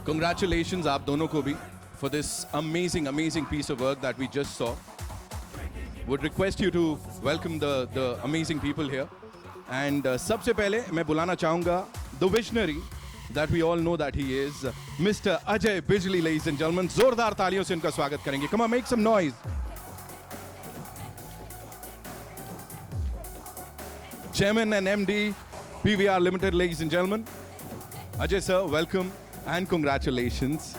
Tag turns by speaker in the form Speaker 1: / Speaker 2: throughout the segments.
Speaker 1: Congratulations आप दोनों को भी for this amazing piece of work that we just saw. Would request you to welcome the amazing people here. And सबसे पहले मैं बुलाना चाहूँगा the visionary that we all know that he is, Mr. Ajay Bijli, ladies and gentlemen. जोरदार तालियों से उनका स्वागत करेंगे. Come on, make some noise. Chairman and MD, PVR Limited, ladies and gentlemen. Ajay sir, welcome and congratulations.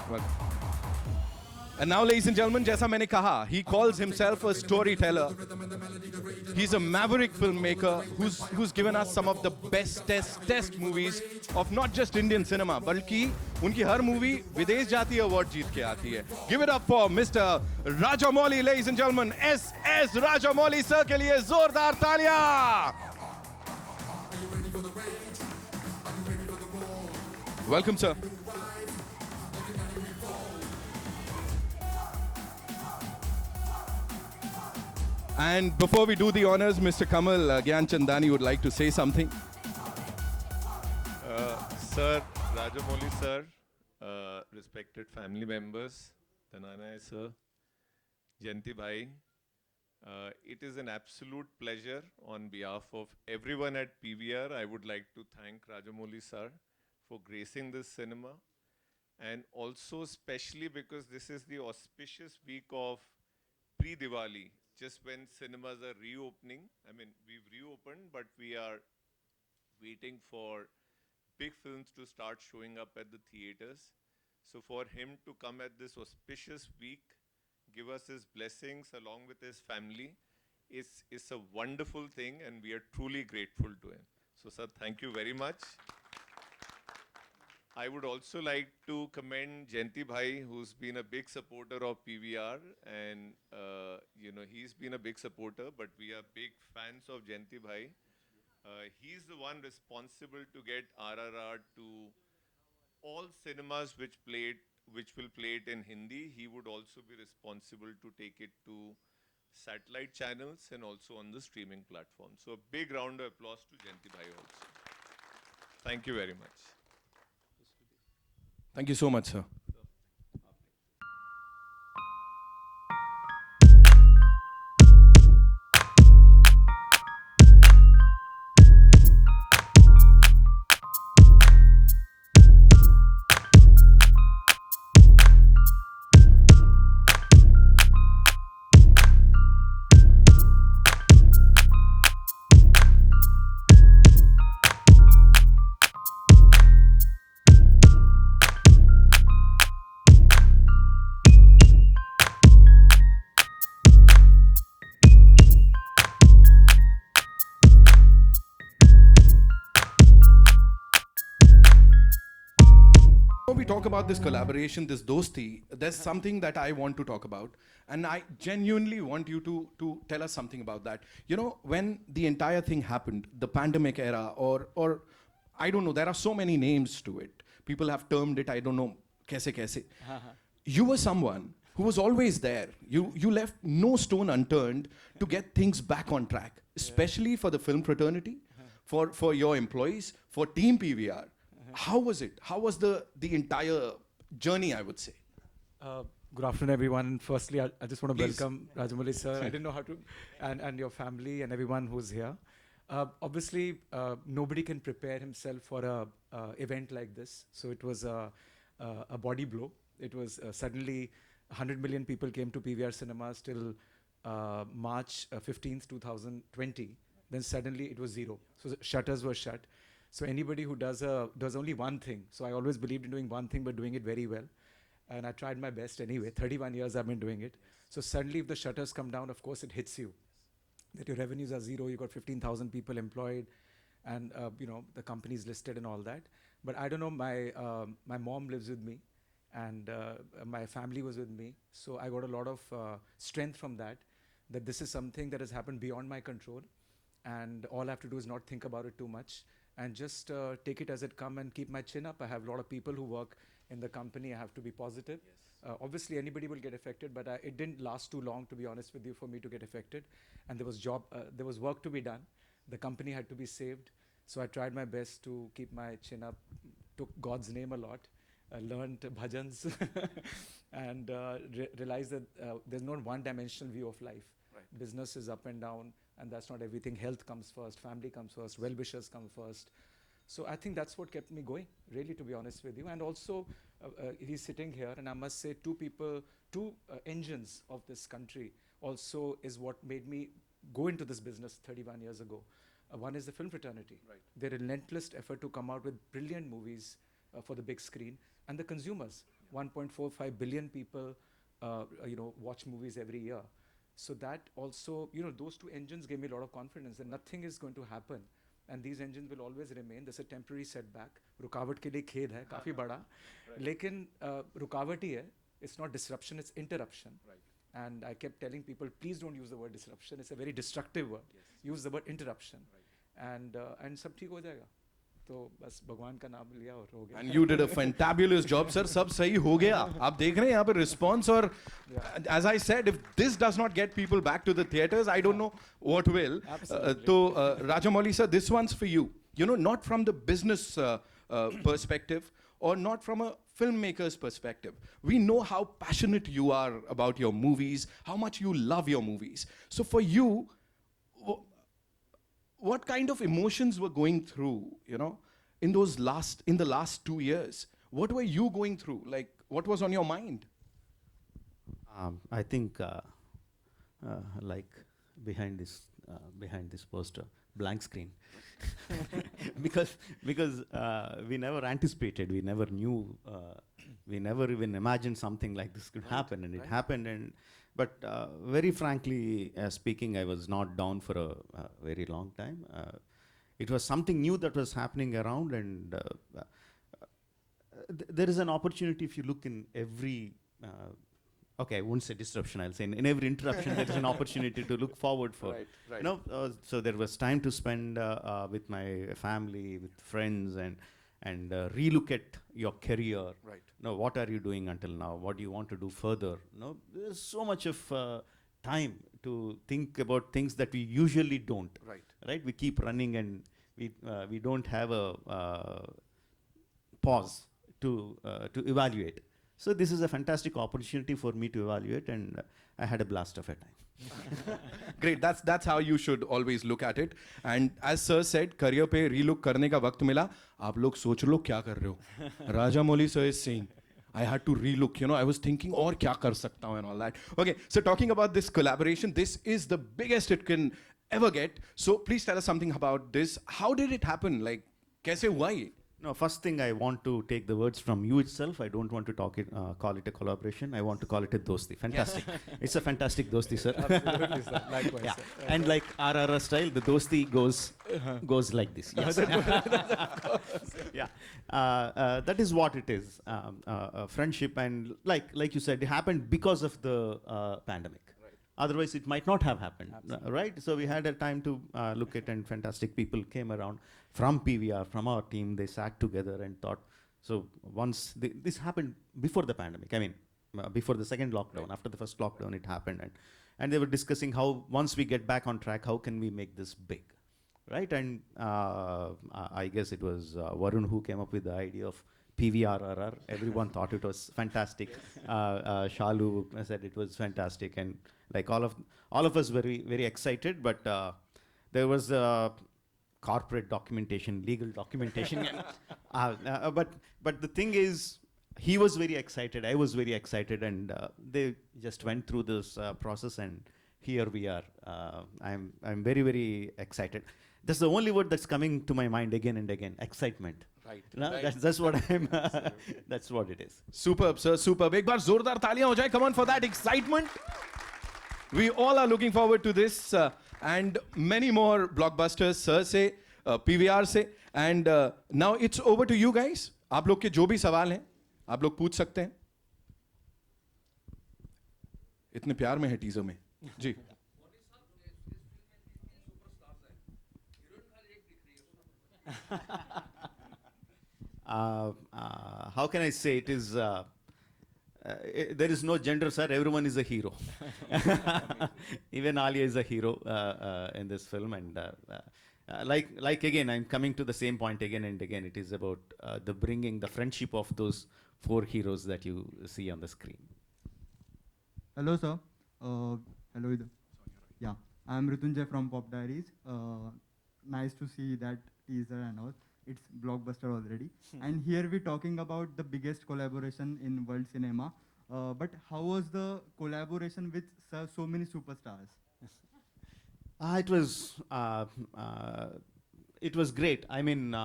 Speaker 1: Welcome. And now, ladies and gentlemen, जैसा मैंने कहा, he calls himself a storyteller. He's a maverick filmmaker who's given us some of the best test movies of not just Indian cinema, बल्कि उनकी हर movie विदेश जाती है, award जीत के आती है. Give it up for Mr. Rajamouli, ladies and gentlemen. S. Rajamouli sir के लिए जोरदार तालियां. Welcome, sir. And before we do the honors, Mr. Kamal Gyan Chandani would like to say something.
Speaker 2: Sir, Rajamouli sir, respected family members, Dhananay sir, Jayanti bhai, it is an absolute pleasure on behalf of everyone at PVR. I would like to thank Rajamouli sir for gracing this cinema, and also especially because this is the auspicious week of pre-Diwali, just when cinemas are reopening. I mean, we've reopened, but we are waiting for big films to start showing up at the theaters. So for him to come at this auspicious week, give us his blessings along with his family, is a wonderful thing, and we are truly grateful to him. So sir, thank you very much. I would also like to commend Jayanti bhai, who's been a big supporter of PVR, and he's been a big supporter, but we are big fans of Jayanti bhai. He's the one responsible to get RRR to all cinemas which will play it in Hindi. He would also be responsible to take it to satellite channels and also on the streaming platform. So a big round of applause to Jayanti bhai also. Thank you very much.
Speaker 1: Thank you so much, sir. Before we talk about this collaboration, this dosti, there's something that I want to talk about. And I genuinely want you to tell us something about that. You know, when the entire thing happened, the pandemic era, or I don't know, there are so many names to it. People have termed it, I don't know, kaise. You were someone who was always there. You left no stone unturned to get things back on track, especially for the film fraternity, for your employees, for Team PVR. How was it? How was the entire journey, I would say?
Speaker 3: Good afternoon, everyone. Firstly, I just want to
Speaker 1: Please.
Speaker 3: welcome Rajamouli sir. I didn't know how to, and your family and everyone who's here. Obviously, nobody can prepare himself for a event like this. So it was a body blow. It was suddenly 100 million people came to PVR cinemas till March 15th, 2020. Then suddenly it was zero. So the shutters were shut. So anybody who does only one thing. So I always believed in doing one thing, but doing it very well. And I tried my best anyway. 31 years I've been doing it. So suddenly if the shutters come down, of course it hits you. That your revenues are zero, you got 15,000 people employed, and the company's listed and all that. But I don't know, my mom lives with me, and my family was with me. So I got a lot of strength from that this is something that has happened beyond my control. And all I have to do is not think about it too much and just take it as it come and keep my chin up. I have a lot of people who work in the company. I have to be positive. Yes. Obviously, anybody will get affected, but it didn't last too long, to be honest with you, for me to get affected. And there was work to be done. The company had to be saved. So I tried my best to keep my chin up, took God's name a lot, learned bhajans, and realized that there's not one-dimensional view of life.
Speaker 1: Right.
Speaker 3: Business is up and down, and that's not everything. Health comes first, family comes first, well-wishers come first. So I think that's what kept me going, really, to be honest with you. And also, he's sitting here, and I must say, two engines of this country also is what made me go into this business 31 years ago. One is the film fraternity.
Speaker 1: Right.
Speaker 3: Their relentless effort to come out with brilliant movies for the big screen, and the consumers. 1.45 billion people, watch movies every year. So that also, those two engines gave me a lot of confidence that nothing is going to happen, and these engines will always remain. There's a temporary setback. रुकावट के लिए खेद है, काफी बड़ा. लेकिन रुकावट ही है. It's not disruption, it's interruption.
Speaker 1: Right.
Speaker 3: And I kept telling people, please don't use the word disruption. It's a very destructive word.
Speaker 1: Yes.
Speaker 3: Use the word interruption.
Speaker 1: Right.
Speaker 3: And सब ठीक हो जाएगा. तो बस भगवान का नाम लिया और हो गया.
Speaker 1: And you did a fantabulous job, sir. सब सही हो गया. आप देख रहे हैं यहाँ पे response और as I said, if this does not get people back to the theaters, I don't know what will.
Speaker 3: Absolutely.
Speaker 1: So Rajamouli sir, this one's for you. Not from the business perspective or not from a filmmaker's perspective. We know how passionate you are about your movies, how much you love your movies. So for you, what kind of emotions were going through, in the last 2 years? What were you going through? Like, what was on your mind?
Speaker 4: I think, like behind this poster, blank screen, because we never anticipated, we never knew, we never even imagined something like this could happen, and it happened. But very frankly speaking, I was not down for a very long time. It was something new that was happening around, and there is an opportunity if you look in every, okay, I won't say disruption, I'll say in every interruption there is an opportunity to look forward for.
Speaker 1: Right.
Speaker 4: So there was time to spend with my family, with friends, and relook at your career.
Speaker 1: Right.
Speaker 4: What are you doing until now? What do you want to do further? There's so much of time to think about things that we usually don't. Right? We keep running, and we don't have a pause to evaluate. So this is a fantastic opportunity for me to evaluate, and I had a blast of a time.
Speaker 1: Great. That's how you should always look at it. And as sir said, career पे relook करने का वक्त मिला. आप लोग सोच लो क्या कर रहे हो. Rajamouli sir is saying, I had to relook. I was thinking और क्या कर सकता हूँ and all that. Okay. So talking about this collaboration, this is the biggest it can ever get. So please tell us something about this. How did it happen? Like, कैसे हुआ ये?
Speaker 4: No, first thing I want to take the words from you itself. I don't want to call it a collaboration. I want to call it a dosti. Fantastic. It's a fantastic dosti, sir.
Speaker 3: Absolutely, sir. Likewise,
Speaker 4: Yeah.
Speaker 3: sir.
Speaker 4: And like RRR style, the dosti goes like this. Yes. Yeah. That is what it is. Friendship, and like you said, it happened because of the pandemic. Otherwise, it might not have happened, right? So we had a time to look at, and fantastic people came around from PVR, from our team. They sat together and thought. So once this happened before the pandemic, I mean, before the second lockdown, after the first lockdown, it happened, and they were discussing how once we get back on track, how can we make this big, right? And I guess it was Varun who came up with the idea of PVRRR. Everyone thought it was fantastic. Shalu said it was fantastic, and like all of us very, very excited, but there was corporate documentation, legal documentation. But the thing is, he was very excited, I was very excited, and they just went through this process, and here we are. I'm very, very excited. That's the only word that's coming to my mind again and again, excitement.
Speaker 1: Right.
Speaker 4: No,
Speaker 1: Right.
Speaker 4: that's what I'm. That's what it is.
Speaker 1: Superb, sir. Superb. एक बार जोरदार तालियां हो जाए. Come on for that excitement. We all are looking forward to this and many more blockbusters, sir से, PVR से. And now it's over to you guys. आप लोग के जो भी सवाल हैं, आप लोग पूछ सकते हैं. इतने प्यार में है टीजर में. जी.
Speaker 4: How can I say it is? There is no gender, sir. Everyone is a hero. Even Alia is a hero in this film, and like again, I'm coming to the same point again and again. It is about the bringing the friendship of those four heroes that you see on the screen.
Speaker 5: Hello, sir. Hello. Yeah, I'm Ritunjay from Pop Diaries. Nice to see that teaser and all. It's blockbuster already. And here we're talking about the biggest collaboration in world cinema. But how was the collaboration with so many superstars?
Speaker 4: It was great. I mean,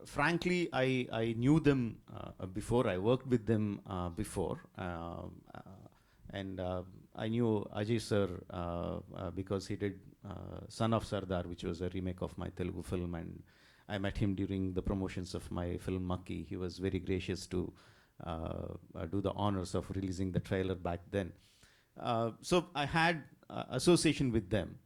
Speaker 4: frankly, I knew them before. I worked with them before, and I knew Ajay sir because he did Son of Sardar, which was a remake of my Telugu film, and I met him during the promotions of my film Makki. He was very gracious to do the honors of releasing the trailer back then. So I had association with them.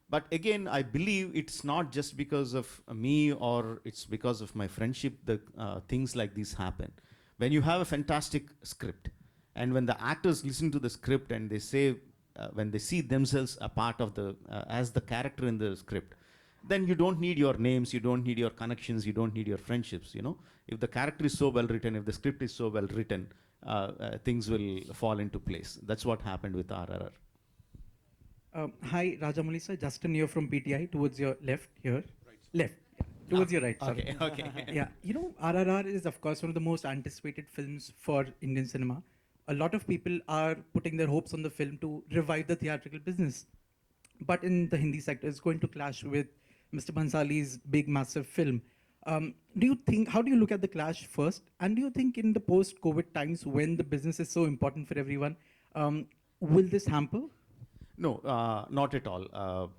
Speaker 4: But again, I believe it's not just because of me or it's because of my friendship that things like this happen. When you have a fantastic script, and when the actors listen to the script and they say, when they see themselves a part of the, as the character in the script, then you don't need your names, you don't need your connections, you don't need your friendships, you know. If the character is so well written, if the script is so well written, things will fall into place. That's what happened with RRR.
Speaker 6: Hi, Rajamouli sir. Justin here from PTI. Towards your left here. Left. Yeah. Towards your right. Sorry.
Speaker 4: Okay.
Speaker 6: Yeah. You know, RRR is of course one of the most anticipated films for Indian cinema. A lot of people are putting their hopes on the film to revive the theatrical business. But in the Hindi sector, it's going to clash with Mr. Bhansali's big, massive film. Do you think, how do you look at the clash first? And do you think in the post-COVID times when the business is so important for everyone, will this hamper?
Speaker 4: No, not at all.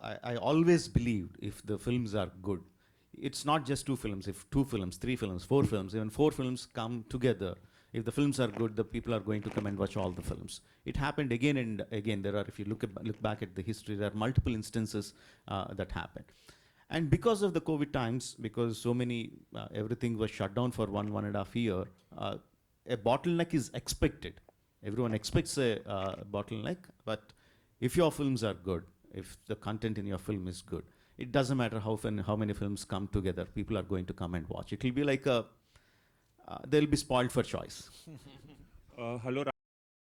Speaker 4: I always believed if the films are good, it's not just two films. If 2 films, 3 films, 4 films, even 4 films come together, if the films are good, the people are going to come and watch all the films. It happened again and again. There are, if you look back at the history, there are multiple instances that happened. And because of the COVID times, because so many, everything was shut down for 1.5 year, a bottleneck is expected. Everyone expects a bottleneck, but if your films are good, if the content in your film is good, it doesn't matter how many films come together, people are going to come and watch. It will be like a, they'll be spoiled for choice.
Speaker 7: Hello.